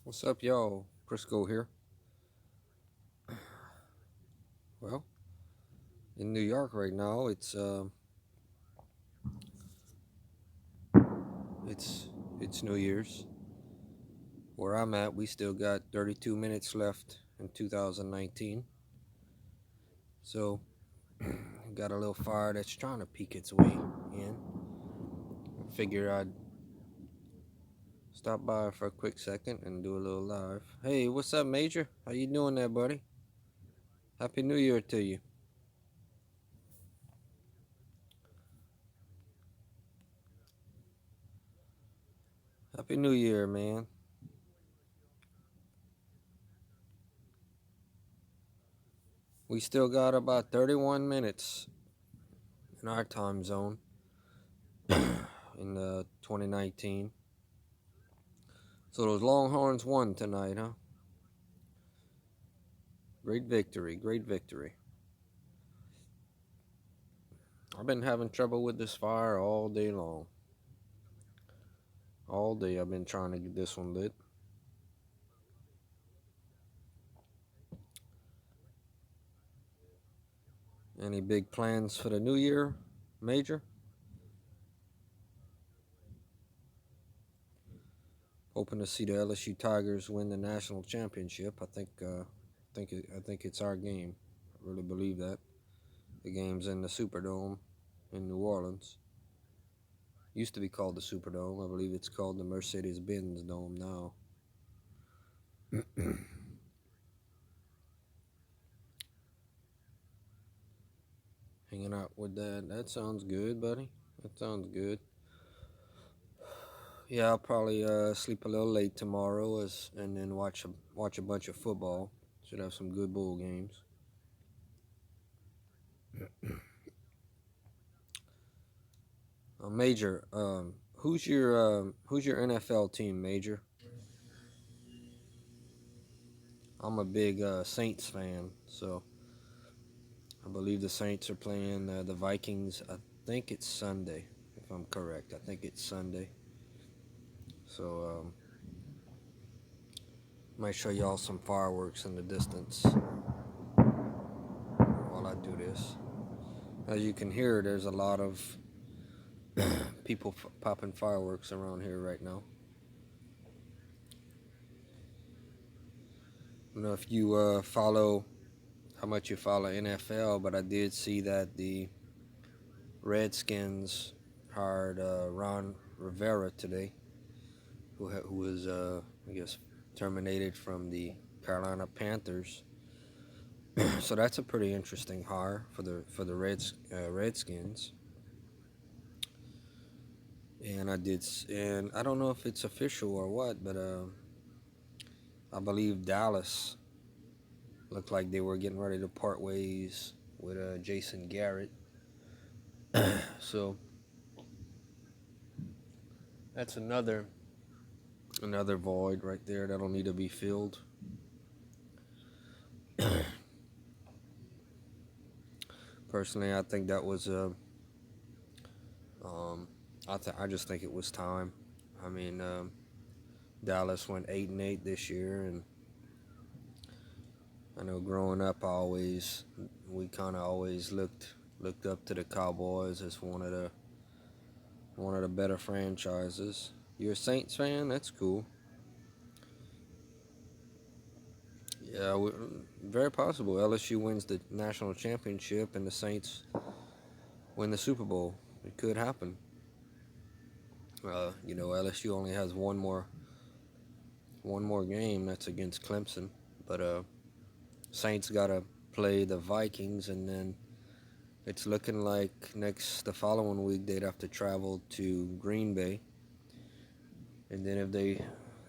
What's up, y'all? Crisco here. Well, in New York right now, it's it's New Year's. Where I'm at, we still got 32 minutes left in 2019. So, got a little fire that's trying to peek its way in. Figure I'd stop by for a quick second and do a little live. Hey, what's up, Major? How you doing there, buddy? Happy New Year to you. Happy New Year, man. We still got about 31 minutes in our time zone in 2019. So those Longhorns won tonight, huh? Great victory, great victory. I've been having trouble with this fire all day long. All day I've been trying to get this one lit. Any big plans for the new year, Major? Hoping to see the LSU Tigers win the national championship. I think it's our game. I really believe that. The game's in the Superdome in New Orleans. Used to be called the Superdome. I believe it's called the Mercedes-Benz Dome now. Hanging out with that. That sounds good, buddy. That sounds good. Yeah, I'll probably sleep a little late tomorrow, and then watch a bunch of football. Should have some good bowl games. Major, who's your NFL team, Major? I'm a big Saints fan, so I believe the Saints are playing the Vikings. I think it's Sunday, if I'm correct. I think it's Sunday. So might show y'all some fireworks in the distance while I do this. As you can hear, there's a lot of people popping fireworks around here right now. I don't know if you follow how much you follow NFL, but I did see that the Redskins hired Ron Rivera today, who was I guess terminated from the Carolina Panthers. So that's a pretty interesting hire for the Redskins. And I don't know if it's official or what, but I believe Dallas looked like they were getting ready to part ways with Jason Garrett. So that's another void right there that'll need to be filled. Personally, I think that was um, I just think it was time. I mean, Dallas went 8-8 this year, and I know growing up, we kind of always looked up to the Cowboys as one of the better franchises. You're a Saints fan? That's cool. Yeah, very possible. LSU wins the national championship and the Saints win the Super Bowl. It could happen. LSU only has one more game. That's against Clemson, but Saints gotta play the Vikings, and then it's looking like the following week they'd have to travel to Green Bay, and then if they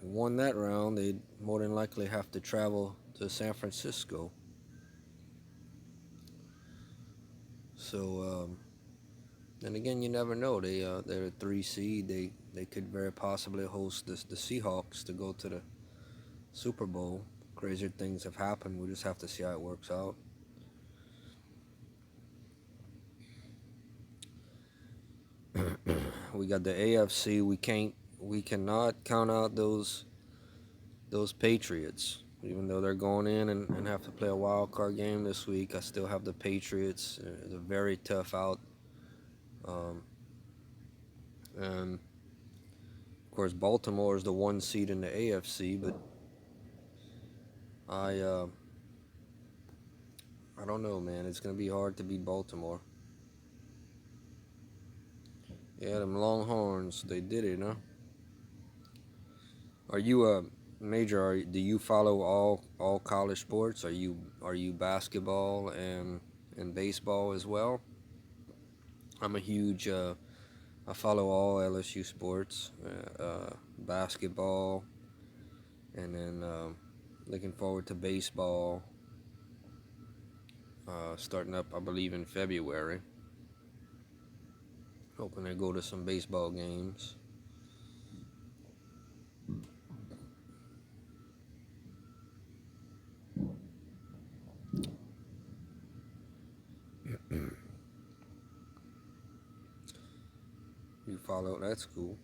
won that round, they'd more than likely have to travel to San Francisco. So, and again, you never know. They're a 3 seed. They could very possibly host the Seahawks to go to the Super Bowl. Crazier things have happened. We just have to see how it works out. We got the AFC. We cannot count out those those Patriots. Even though they're going in and have to play a wild card game this week, I still have the Patriots. It's a very tough out. Um, and of course, Baltimore is the 1 seed in the AFC, but I uh, I don't know, man. It's gonna be hard to beat Baltimore. Yeah, them Longhorns, they did it, huh? Are you a major? Do you follow all college sports? Are you basketball and baseball as well? I'm a huge. I follow all LSU sports, basketball, and then looking forward to baseball. Starting up, I believe, in February. Hoping to go to some baseball games. You follow? That's cool.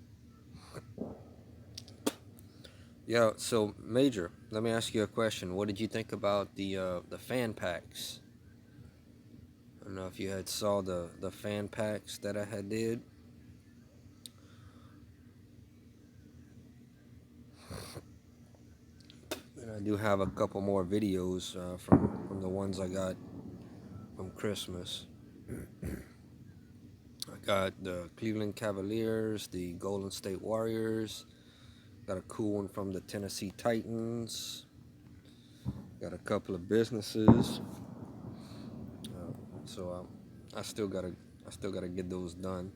Yeah. So, Major, let me ask you a question. What did you think about the fan packs? I don't know if you had saw the fan packs that I had did. And I do have a couple more videos from the ones I got from Christmas. I got the Cleveland Cavaliers, the Golden State Warriors. Got a cool one from the Tennessee Titans. Got a couple of businesses. So I still gotta get those done.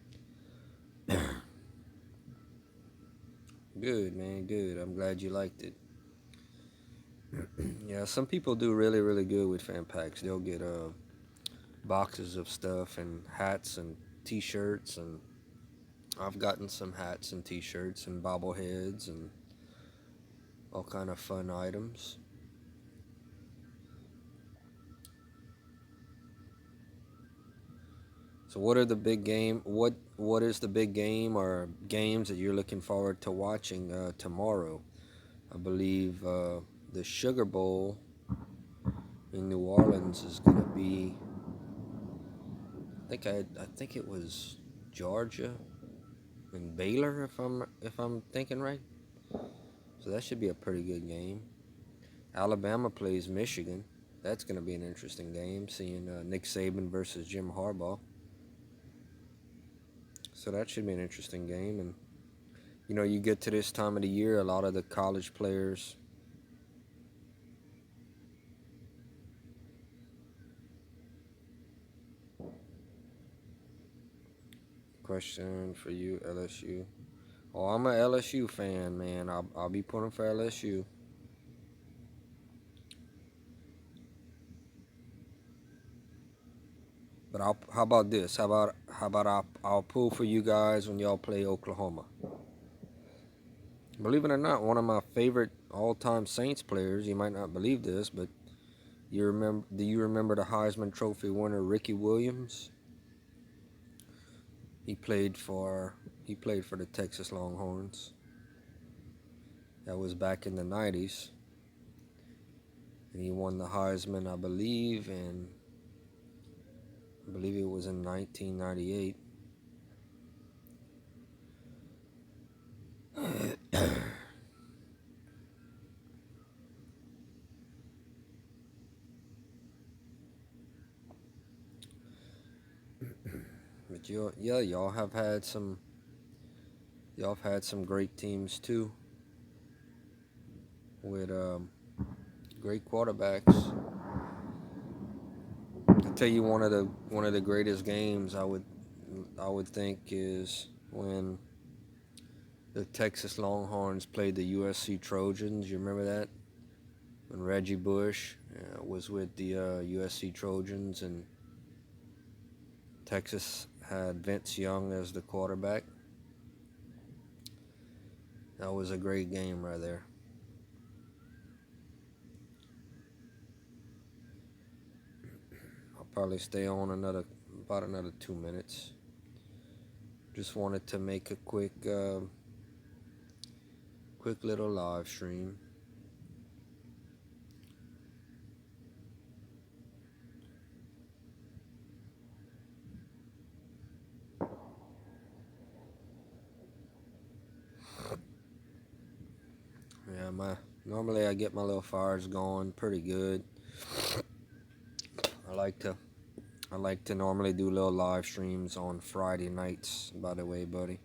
Good, man. Good. I'm glad you liked it. Yeah, some people do really, really good with fan packs. They'll get boxes of stuff and hats and T-shirts, and I've gotten some hats and T-shirts and bobbleheads and all kind of fun items. So, what are the big game? What is the big game or games that you're looking forward to watching tomorrow? I believe the Sugar Bowl in New Orleans is gonna be. I think it was Georgia and Baylor, if I'm thinking right. So that should be a pretty good game. Alabama plays Michigan. That's gonna be an interesting game. Seeing Nick Saban versus Jim Harbaugh. So that should be an interesting game. And you get to this time of the year, a lot of the college players. Question for you, LSU. Oh, I'm a LSU fan, man. I'll be pulling for LSU. But how about this? How about I'll pull for you guys when y'all play Oklahoma. Believe it or not, one of my favorite all-time Saints players. You might not believe this, but do you remember the Heisman Trophy winner Ricky Williams? He played for he played for the Texas Longhorns. That was back in the 90s. And he won the Heisman, I believe it was in 1998. But y'all have had some great teams too, with great quarterbacks. I tell you, one of the greatest games I would think is when the Texas Longhorns played the USC Trojans. You remember that? When Reggie Bush was with the USC Trojans, and Texas had Vince Young as the quarterback. That was a great game right there. I'll probably stay on about another 2 minutes. Just wanted to make a quick little live stream. Yeah, normally I get my little fires going pretty good. I like to I like to normally do little live streams on Friday nights, by the way, buddy.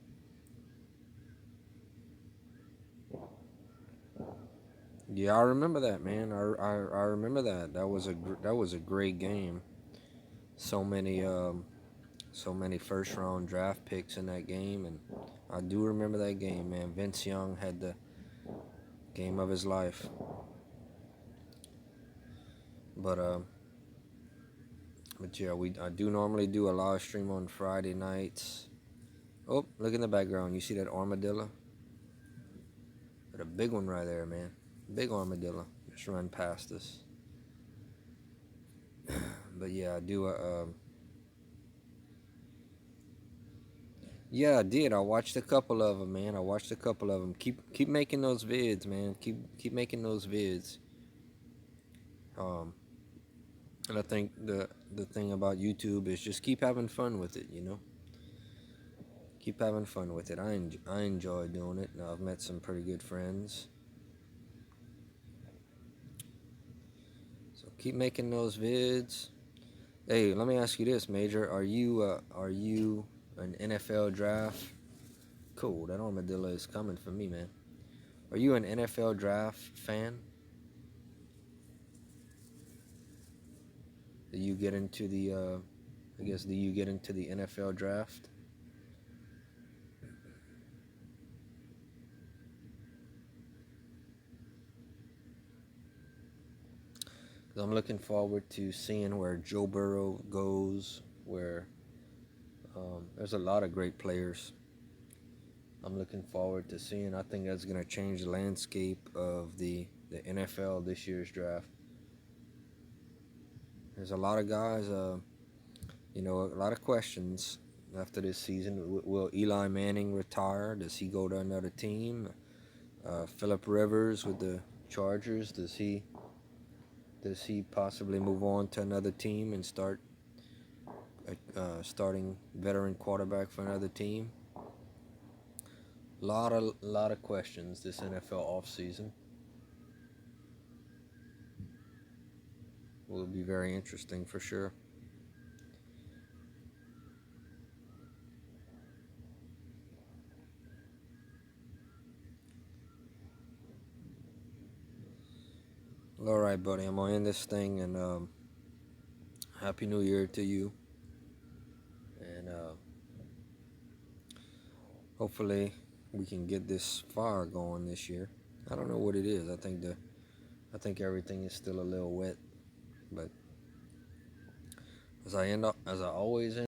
Yeah, I remember that, man. I remember that. That was a great game. So many so many first round draft picks in that game, and I do remember that game, man. Vince Young had the game of his life. But yeah, I do normally do a live stream on Friday nights. Oh, look in the background. You see that armadillo? Got a big one right there, man. Big armadillo just run past us. But yeah, I do yeah, I did. I watched a couple of them, man. I watched a couple of them. Keep making those vids, man. Keep making those vids. Um, and I think the thing about YouTube is just keep having fun with it. You know, keep having fun with it. I enjoy doing it. Now I've met some pretty good friends. So keep making those vids. Hey, let me ask you this, Major. Are you an NFL draft? Cool. That armadillo is coming for me, man. Are you an NFL draft fan? Do you get into the I guess do you get into the NFL draft? 'Cause I'm looking forward to seeing where Joe Burrow goes. Where there's a lot of great players. I'm looking forward to seeing. I think that's gonna change the landscape of the NFL this year's draft. There's a lot of guys. A lot of questions after this season. Will Eli Manning retire? Does he go to another team? Philip Rivers with the Chargers. Does he possibly move on to another team and start starting veteran quarterback for another team? Lot of questions this NFL offseason. Will be very interesting for sure. All right, buddy. I'm gonna end this thing and Happy New Year to you. And hopefully we can get this fire going this year. I don't know what it is. I think everything is still a little wet, but as I always end